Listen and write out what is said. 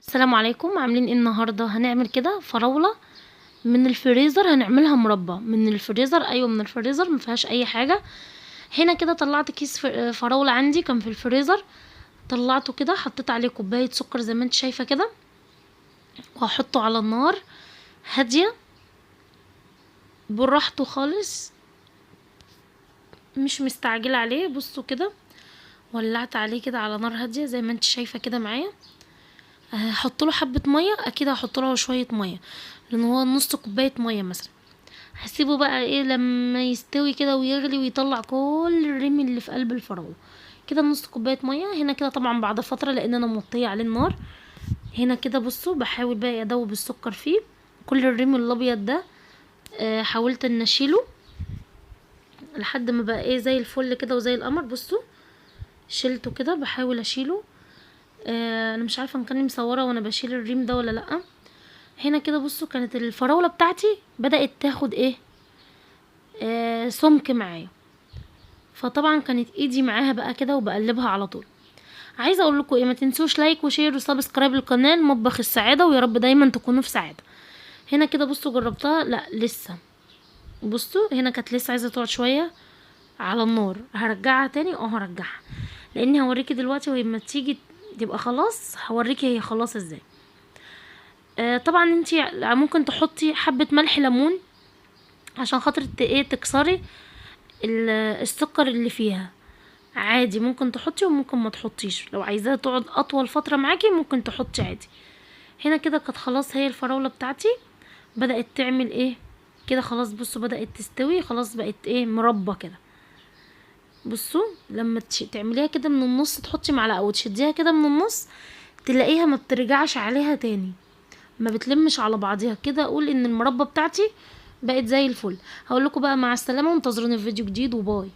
السلام عليكم، عاملين ايه النهارده؟ هنعمل كده فراوله من الفريزر، هنعملها مربى من الفريزر. ايوه من الفريزر، ما فيهاش اي حاجه. هنا كده طلعت كيس فراوله عندي كان في الفريزر، طلعته كده، حطيت عليه كوبايه سكر زي ما انت شايفه كده، وهحطه على النار هاديه براحته خالص، مش مستعجله عليه. بصوا كده، ولعت عليه كده على نار هاديه زي ما انت شايفه كده معايا. هحط له حبه ميه، اكيد هحط له شويه ميه لان هو نص كوبايه ميه مثلا. هسيبه بقى ايه لما يستوي كده ويغلي ويطلع كل الرمل اللي في قلب الفراوله كده. نص كوبايه ميه هنا كده، طبعا بعد فتره لان انا موطيه عليه النار. هنا كده بصوا، بحاول بقى ادوب السكر فيه، كل الرمل الابيض ده حاولت ان اشيله لحد ما بقى ايه زي الفل كده وزي القمر. بصوا شلته كده، بحاول اشيله. انا مش عارفه ان كاني مصوره وانا بشيل الريم ده ولا لا. هنا كده بصوا، كانت الفراوله بتاعتي بدات تاخد ايه سمك معايا، فطبعا كانت ايدي معاها بقى كده وبقلبها على طول. عايزه اقول لكم ايه، ما تنسوش لايك وشير وسبسكرايب للقناه مطبخ السعاده، ويا رب دايما تكونوا في سعاده. هنا كده بصوا جربتها، لا لسه. بصوا هنا كانت لسه عايزه تقعد شويه على النار. هرجعها تاني، هرجعها لاني هوريكي دلوقتي، ولما تيجي تبقى خلاص هوريكي هي خلاص ازاي. طبعا انتي ممكن تحطي حبه ملح ليمون عشان خاطر ايه تكسري السكر اللي فيها. عادي ممكن تحطي وممكن ما تحطيش، لو عايزاها تقعد اطول فتره معاكي ممكن تحطي عادي. هنا كده كانت خلاص هي الفراوله بتاعتي بدات تعمل ايه كده خلاص. بصوا بدات تستوي خلاص، بقت ايه مربى كده. بصوا لما تعمليها كده من النص، تحطي معلقه وتشديها كده من النص، تلاقيها ما بترجعش عليها تاني، ما بتلمش على بعضيها كده. اقول ان المربى بتاعتي بقت زي الفل. هقول لكم بقى مع السلامه، وانتظروني في فيديو جديد، وباي.